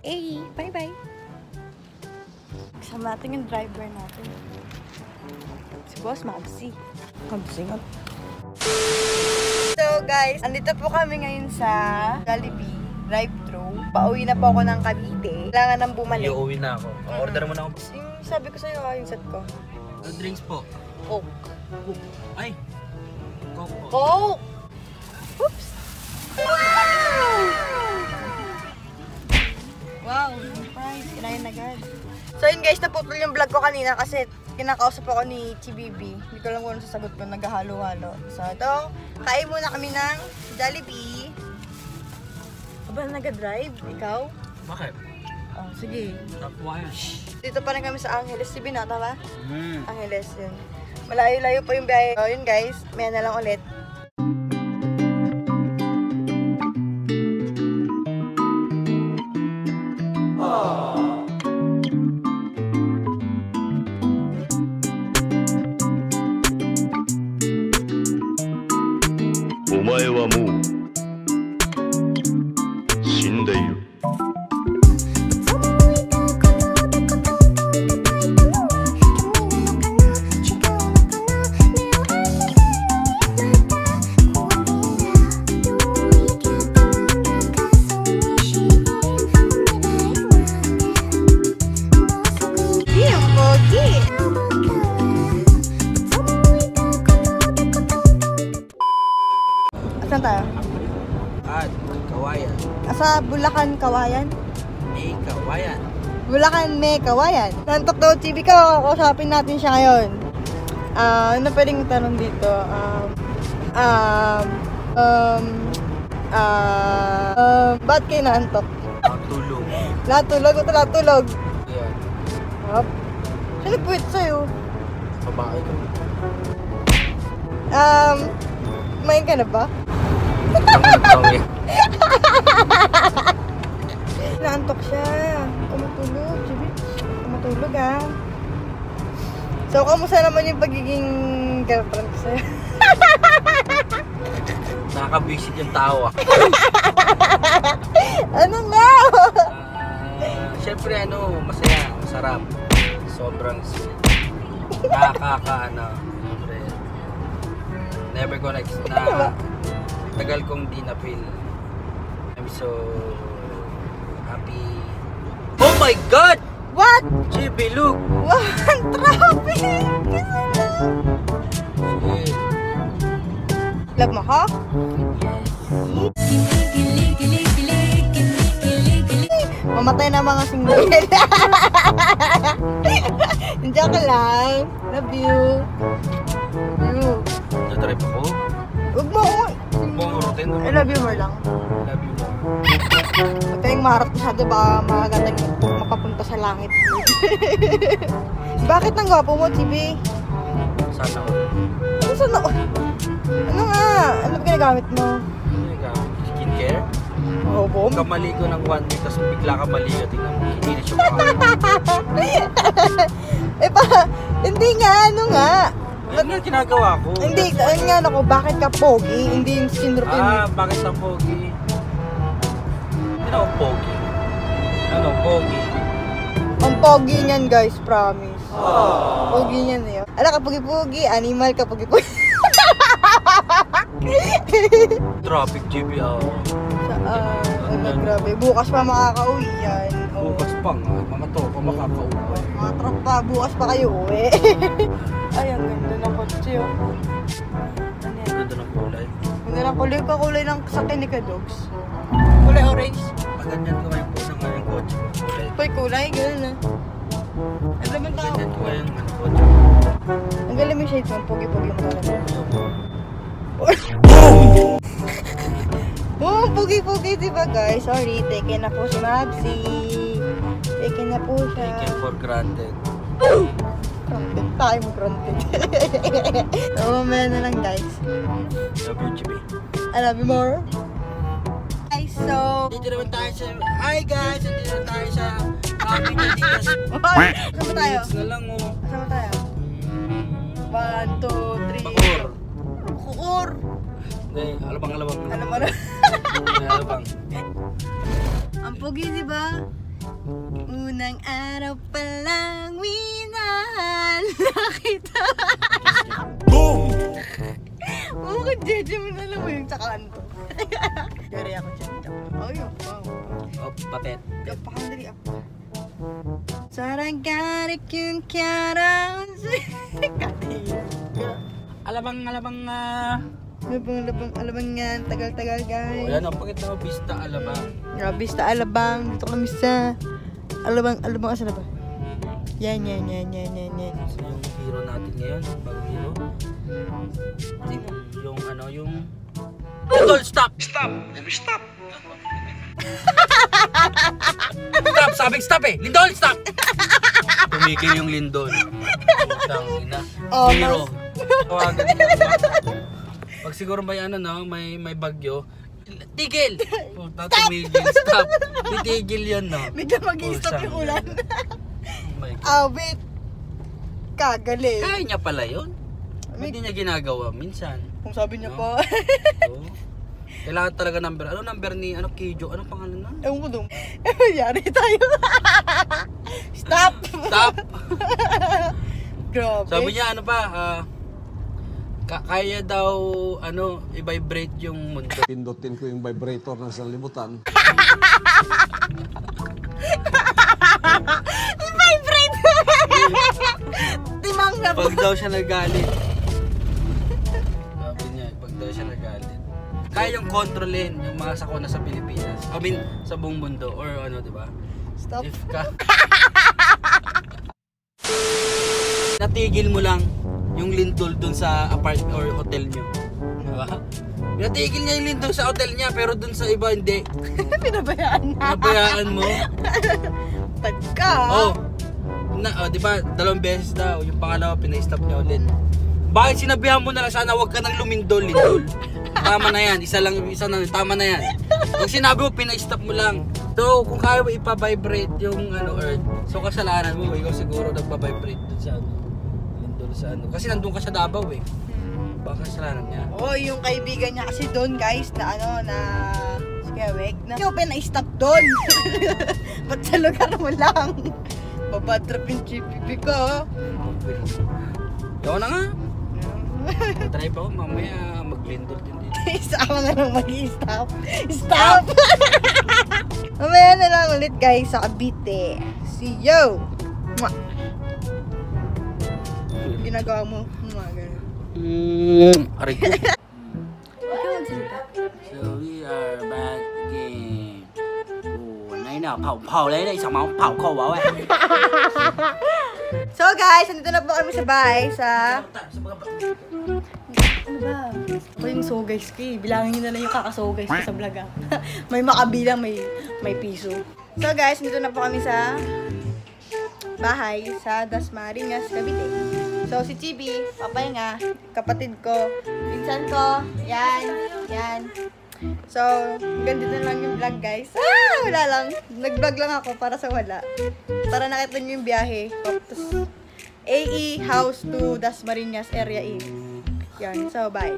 Hey, bye-bye. Kasama natin yung driver natin. Si Boss Mabsi. Mabsi nga. So guys, andito po kami ngayon sa Jollibee drive-thru. Pauwi na po ako ng Cavite. Kailangan nang bumalik. Uuwi na ako. Order mo na ako. Yung sabi ko sa'yo, yung set ko. Drinks po. Coke. Ay! Coke po. Coke! Oops! Wow! Wow, surprise. Kinain agad. So yun guys, naputol yung vlog ko kanina kasi kinakausap ako ni Chibibi. Hindi ko lang kung ano sasagot ko, naghahalo-halo. So ito, kain muna kami ng Jollibee. Aba, nag-drive? Ikaw? Bakit? Oh, sige. Tapos. Dito pa rin kami sa Angeles. Si Binata ba? Angeles, yun. Malayo-layo pa yung biyahe. So yun guys, maya na lang ulit. Saan tayo? At Kawayan. Sa Bulacan, Kawayan? May Kawayan. Bulacan, may Kawayan. Nantok daw, Chibi ko. Kausapin natin siya ngayon. Ano pwedeng tanong dito? Ba't kayo naantok? Tulog. Natulog o natulog? Yan. Hop. Sino nagpuwit sa'yo? Babae ko. Kumain ka na ba? Tawin. Naantok siya. Kumatulog, Chibi. Kumatulog ah. So, kamusta naman yung pagiging girlfriend ko sa'yo? Nakaka-visit yung tawa. Ano nga? Siyempre masaya, masarap. Sobrang sweet. Nakaka-ano. Siyempre, never ko na tagal kong di na-feel. I'm so happy. Oh my God! What? Chibi, look! What? Traffic! Love mo ko? Mamatay na mga single. Hindi ka lang. Love you. Natrip ako? Huwag mo. Huwag mo ang routine. I love you more lang. Love you more. Huwag kayong maharap masyado baka makagandang mapapunta sa langit. Bakit nang gwapo mo, Chibi? Sana ako. Ano sana? Ano nga? Ano ba ginagamit mo? Skincare? Oo, bom. Kamali ko ng 1 week, tapos bigla ka mali ka. Tingnan mo, kininis yung mukha. Hindi nga, ano nga? Ano nga ginagawa ko? Hindi, ano nga ako, bakit ka pogi? Hindi yung skin routine. Bakit ang pogi? Hindi na ako pogi. Ano, pogi? Ang pogi niyan guys, promise. Pogi niyan eh. Ala ka pogi-pogi, animal ka pogi-pogi. Traffic GB ako. Grabe. Bukas pa makakauwi yan. Bukas pa nga, mga tropa makakauwi. Mga tropa, bukas pa kayo uwi. Ay, ang ganda ng kotse oh. Ano yan? Ganda ng kulay. Ganda ng kulay, kakulay ng sakyan ni Kadogs. Kulay orange. Paganyan ko ngayon po sa mga kotse ko. Kulay, gano'n na. Ang laman tao. Paganyan ko ngayon mga kotse ko. Ang galing yung shades mo, pogi-pogi mo talaga. Oh, pogi-pogi diba guys? Sorry, taken na po si Mabsi. Taken na po siya. Taken for granted. Granted tayo mo, granted. So, mamaya na lang guys. Love you, GB. I love you more. Guys, so... Dito naman tayo sa... Hi guys! Dito naman tayo sa... Kami na dito sa... Saan ba tayo? Na lang oh. Saan ba tayo? 1, 2, 3... Bakur. Bakur! Hindi, alabang-alabang. Ano ba na? Alabang. Ang pogi, di ba? Unang araw pa lang, minahal na kita. Boom! Bakit jeje mo na lang mo yung tsakanto? Dari ako dyan. Ay, wow. Oh, papet. Napakandali ako. Saranggarik yung kyarang. Alabang, Alabang yan. Tagal-tagal, guys. Oh, yan, ang pakita mo, Vista Alabang. Bista Alabang. Dito kami sa Alabang. Asan na ba? Yan. So, yung hero natin ngayon, bagong hero. Yung ano, yung... Lindol, stop! Stop! Stop! Stop! Sabing stop eh! Lindol, stop! Tumigil yung Lindol. Putang ina. Oh, Hero. Tawagan niya. Pag siguro may ano no, may bagyo, tigil! Puta, tumigil, stop! Titigil yun no. Bigla mag-i-stop yung ulan. Oh my God. Wait. Kagaling. Kaya niya pala yun. Hindi niya ginagawa minsan. Kung sabi niya No? pa. Oo. Kailangan talaga number. Ano number ni Kijo? Anong pangalan nun? Ewan ko dong. Yari tayo. Stop! Stop! Grabe. Sabi niya ano pa, kaya daw i-vibrate yung mundo. Pindutin ko yung vibrator na sa libutan. Vibrate! Timang na po. Pag daw siya nagalit. Sabi niya, pag daw siya nagalit. Kaya yung kontrolin yung mga sakuna sa Pilipinas. I mean, sa buong mundo. Or ano, di ba? Stop. If ka... Natigil mo lang yung lindol dun sa apartment or hotel nyo. Diba? Natigil niya yung lindol sa hotel niya pero dun sa iba hindi. Pinabayaan na. Nabayaan mo. Pagka. Di ba, 2 beses daw. Yung pangalawa, pina-stop niya ulit. Bakit sinabihan mo na lang sana huwag ka nang lumindol, lindol? Tama na yan. Isa na. Tama na yan. Pag sinabi mo, pina-stop mo lang. So, kung kaya mo ipa-vibrate yung earth, so kasalanan mo, ikaw siguro nagpa-vibrate dun sa lindol sa Kasi nandun ka sa Davao eh. Baka kasalanan niya. Yung kaibigan niya kasi doon, guys, na Skeweg, na yung pina-stop doon. Ba't sa lugar mo lang? Babadrap yung GPP ko. Ikaw na nga. Try pa ako, mamaya maglindol din dito. Isa ako na lang mag-i-stop. Stop! Mamaya na lang ulit, guys, sa Cavite. See you! Mwah! Ginagawa mo, mga ganun. Aray ko. Ikaw magsalita. So we are back again. Nay na, pao lấy đây, sao máu pao khô bảo vậy? So guys, nandito na po kami sa bahay sa... Ano ba? Ako yung sogays ko eh. Bilangin nyo na lang yung kakasogays ko sa vlog ah. May makabilang, may piso. So guys, nandito na po kami sa bahay sa Dasmariñas, Cavite. So si Chibi, papahinga, kapatid ko, pinsan ko, yan. So, ganito na lang yung vlog, guys. Wala lang. Nag-vlog lang ako para sa wala. Para nakita nyo yung biyahe. Tapos, AE house to Dasmariñas area E. Yan. So, bye.